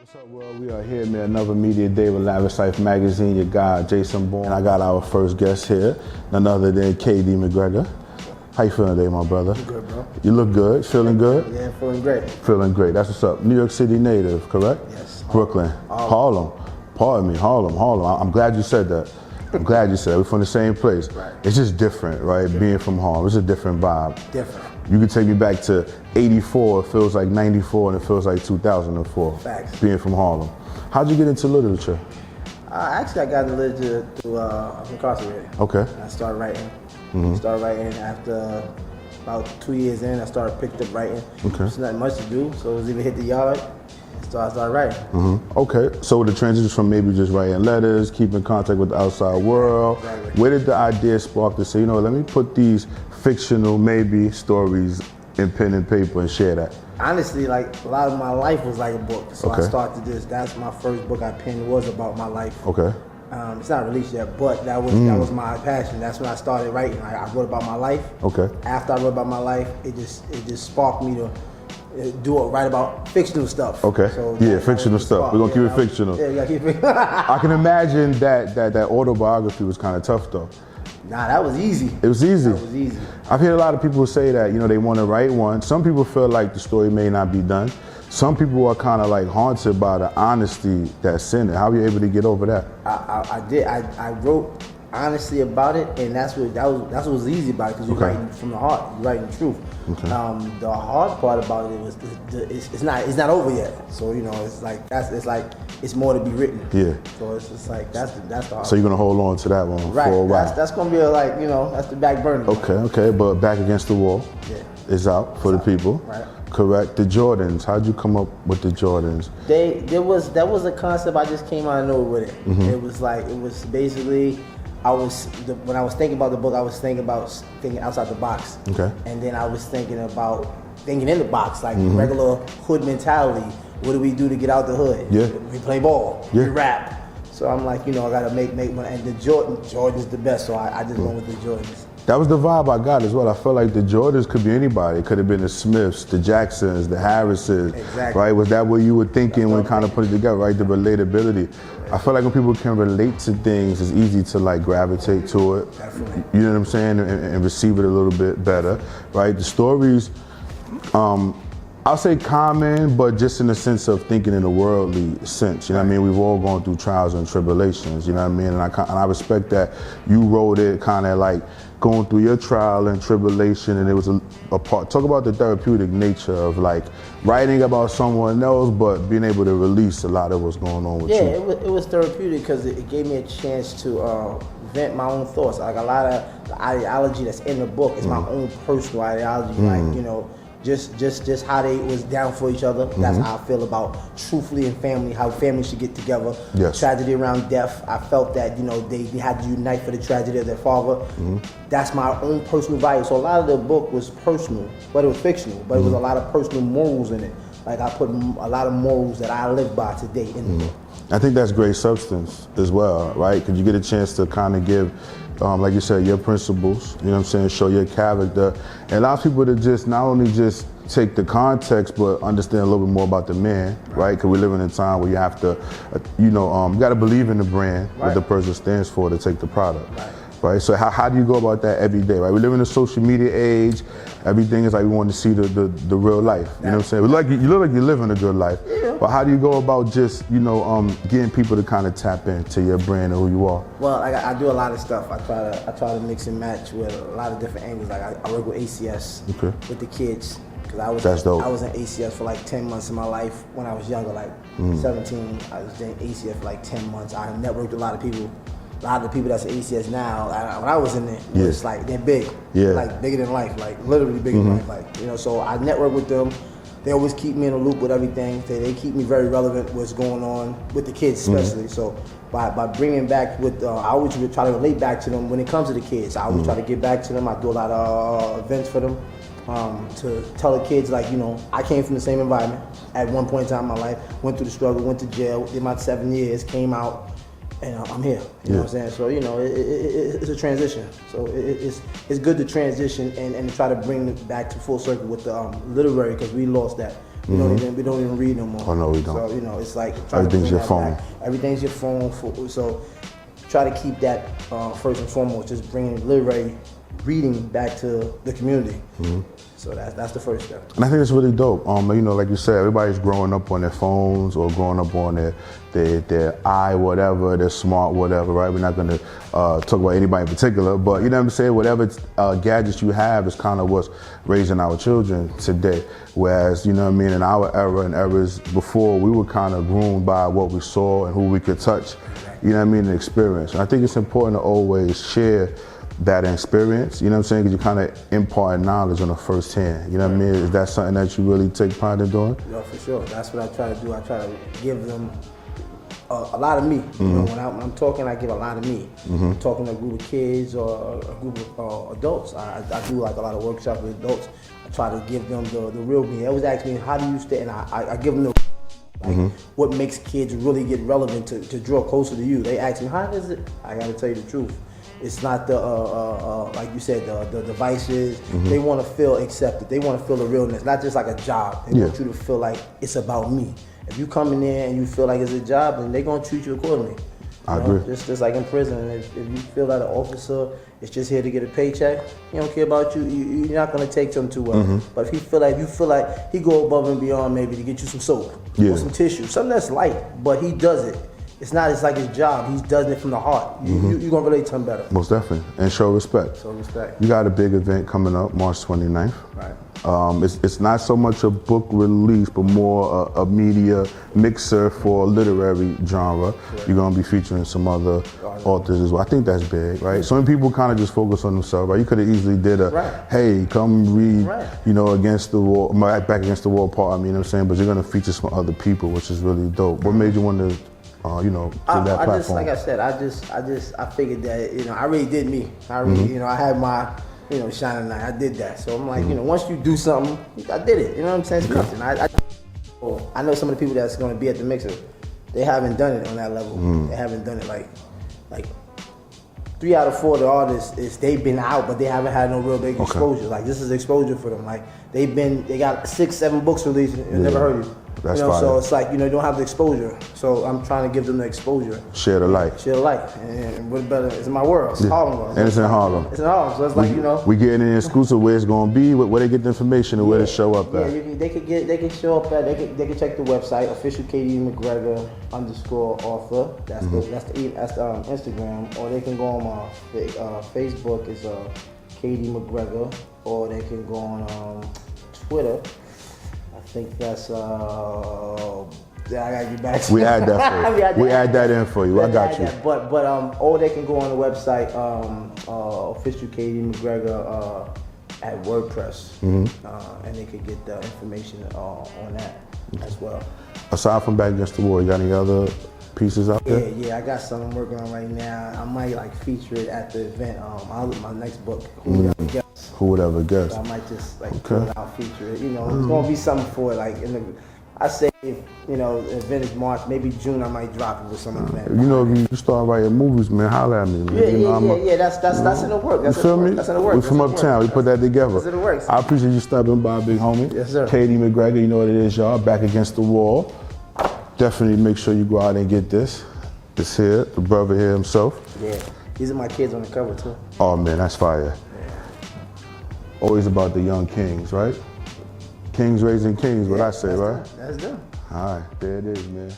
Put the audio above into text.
What's up, world? We are here, man. Another media day with Lavish Life Magazine. Your guy, Jason Bourne. I got our first guest here, none other than KD McGregor. How you feeling today, my brother? I'm good, bro. You look good. Feeling good? Yeah, feeling great. Feeling great. That's what's up. New York City native, correct? Yes. Brooklyn. Harlem. Pardon me, Harlem. I'm glad you said that. I'm glad you said that. We're from the same place. Right. It's just different, right? Being from Harlem, it's a different vibe. Different. You can take me back to 84, it feels like 94, and it feels like 2004. Facts. Being from Harlem. How'd you get into literature? Actually, I got into literature through, I'm incarcerated. Okay. I started writing. Started writing after about 2 years in. I picked up writing. Okay. There's not much to do, so it was either hit the yard, so I started writing. Okay, so the transition from maybe just writing letters, keeping contact with the outside world, Exactly. where did the idea spark to say, you know, let me put these fictional maybe stories in pen and paper and share that? Honestly, like a lot of my life was like a book, so Okay. I started this. That's my first book I penned, was about my life. Okay. It's not released yet, but that was my passion. That's when I started writing. I wrote about my life. Okay. After I wrote about my life, it just sparked me to write about fictional stuff. Okay. So Yeah, that fictional was the stuff. spark. We're gonna keep it fictional. Yeah, we gotta keep it. I can imagine that autobiography was kind of tough though. Nah, that was easy. It was easy. That was easy. I've heard a lot of people say that, you know, they want to write one. Some people feel like the story may not be done. Some people are kind of like haunted by the honesty that's in it. How were you able to get over that? I did. I wrote honestly about it, and that's what was easy about it, because you're writing from the heart. You're writing the truth. Okay. The hard part about it was it's not over yet. So you know, it's more to be written. Yeah. So it's just like that's the hard. So you're gonna hold on to that one right. for a while. That's gonna be that's the back burner. Okay, but Back Against the Wall Yeah. is out for the people. Right. Correct. The Jordans. How'd you come up with the Jordans? That was a concept I just came out of nowhere with it. It was basically when I was thinking about the book, I was thinking outside the box. Okay. And then I was thinking in the box, like regular hood mentality. What do we do to get out the hood? Yeah. We play ball. Yeah. We rap. So I'm like, I gotta make one. And the Jordan's the best. So I just went with the Jordans. That was the vibe I got as well. I felt like the Jordans could be anybody. It could have been the Smiths, the Jacksons, the Harrises. Exactly. Right? Was that what you were thinking when kind of put it together, right? The relatability. I feel like when people can relate to things, it's easy to like gravitate to it. Definitely. You know what I'm saying? And receive it a little bit better, right? The stories, I'll say common, but just in the sense of thinking in a worldly sense. You know what I mean? We've all gone through trials and tribulations. You know what I mean? And I respect that you wrote it kind of like going through your trial and tribulation, and it was a part. Talk about the therapeutic nature of like writing about someone else, but being able to release a lot of what's going on with you. Yeah, it was therapeutic because it gave me a chance to vent my own thoughts. Like a lot of the ideology that's in the book is my own personal ideology. Like just how they was down for each other. That's how I feel about truthfully and family, how families should get together. Yes. Tragedy around death, I felt that they had to unite for the tragedy of their father. That's my own personal value. So a lot of the book was personal, but it was fictional. But it was a lot of personal morals in it. Like I put a lot of morals that I live by today in the book. I think that's great substance as well, right? Because you get a chance to kind of give, like you said, your principles, you know what I'm saying, show your character, and allows people to just not only just take the context, but understand a little bit more about the man, right? Because we live in a time where you have to, you got to believe in the brand, what the person stands for to take the product. Right? So how do you go about that every day, right? We live in a social media age. Everything is like we want to see the real life. You know what I'm saying? You look like you're living a good life. Yeah. But how do you go about just, getting people to kind of tap into your brand and who you are? Well, I do a lot of stuff. I try to mix and match with a lot of different angles. Like I work with ACS with the kids. Because I was in ACS for like 10 months in my life when I was younger, like 17. I was in ACS for like 10 months. I networked with a lot of people. A lot of the people that's at ACS now, when I was in there, it's like they're big, like bigger than life, like literally bigger than life. Like so I network with them. They always keep me in a loop with everything. They keep me very relevant with what's going on with the kids, especially. So by bringing back I always try to relate back to them when it comes to the kids. I always try to get back to them. I do a lot of events for them to tell the kids like I came from the same environment at one point in time in my life. Went through the struggle, went to jail, did my 7 years, came out. And I'm here, you know what I'm saying? So, it's a transition. So it's good to transition and try to bring it back to full circle with the literary, because we lost that. We don't even read no more. Oh no, we don't. So it's like everything's your phone. Everything's your phone. So try to keep that first and foremost. Just bringing literary reading back to the community. So that's the first step. And I think it's really dope. Like you said, everybody's growing up on their phones or growing up on their whatever, their smart whatever, right? We're not gonna talk about anybody in particular, but you know what I'm saying? Whatever gadgets you have is kind of what's raising our children today. Whereas, in our era and eras before, we were kind of groomed by what we saw and who we could touch, and experience. And I think it's important to always share that experience, because you kind of impart knowledge on the first hand, Is that something that you really take pride in doing? Yeah, for sure. That's what I try to do. I try to give them a lot of me. When I'm talking, I give a lot of me. I'm talking to a group of kids or a group of adults. I do like a lot of workshops with adults. I try to give them the real me. They always ask me, how do you stay? And I give them what makes kids really get relevant to draw closer to you. They ask me, how is it? I got to tell you the truth. It's not the, like you said, the devices. They want to feel accepted. They want to feel the realness, not just like a job. They want you to feel like it's about me. If you come in there and you feel like it's a job, then they're going to treat you accordingly. I agree. Just like in prison, if you feel that an officer is just here to get a paycheck, he don't care about you, you're not going to take him too well. But if you feel like he go above and beyond maybe to get you some soap or some tissue, something that's light, but he does it. It's like his job. He does it from the heart. You're going to relate to him better. Most definitely. And show respect. Show respect. You got a big event coming up, March 29th. Right. It's not so much a book release, but more a media mixer for literary genre. Sure. You're going to be featuring some other authors as well. I think that's big, right? So many people kind of just focus on themselves, right? You could have easily did hey, come read, against the wall, back against the wall part, you know what I'm saying? But you're going to feature some other people, which is really dope. What made you want to that platform? Like I said, I figured that, I really did me. I really, I had my, shining light. I did that. So I'm like, once you do something, I did it. You know what I'm saying? It's nothing. I know some of the people that's going to be at the mixer, they haven't done it on that level. They haven't done it like 3 out of 4 of the artists they've been out, but they haven't had no real big exposure. Like this is exposure for them. Like they got 6, 7 books released and never heard it. That's so it's like, you don't have the exposure. So I'm trying to give them the exposure. Share the light. Share the light. And what better? It's my world. It's Harlem. And it's in Harlem. It's in Harlem. So it's like, we getting an exclusive where it's going to be, where they get the information and where to show up at. Yeah, they can show up at, they can check the website, official KD McGregor _author. That's the Instagram. Or they can go on Facebook, is KD McGregor. Or they can go on Twitter. I think that's I gotta get back to we add that for you. we add that in for you. I got you. But or they can go on the website official KD McGregor at WordPress, and they could get the information on that as well. Aside from Back Against the Wall, you got any other pieces out there? Yeah, I got something I'm working on right now. I might feature it at the event. My next book, Who Would Ever Guess. Who Would Ever Guess? So I might just put it out, feature it. It's gonna be something for it. I say if the event is March, maybe June I might drop it with some event. If you start writing movies, man, holler at me, man. Yeah. That's in the work. You feel me? That's in the work. We from uptown. We put that together. That's in the works. I appreciate you stopping by, big homie. Yes, sir. KD McGregor, you know what it is, y'all. Back Against the Wall. Definitely make sure you go out and get this. It's here, the brother here himself. Yeah, these are my kids on the cover too. Oh man, that's fire. Always about the young kings, right? Kings raising kings, what I say, right? That's them. All right, there it is, man.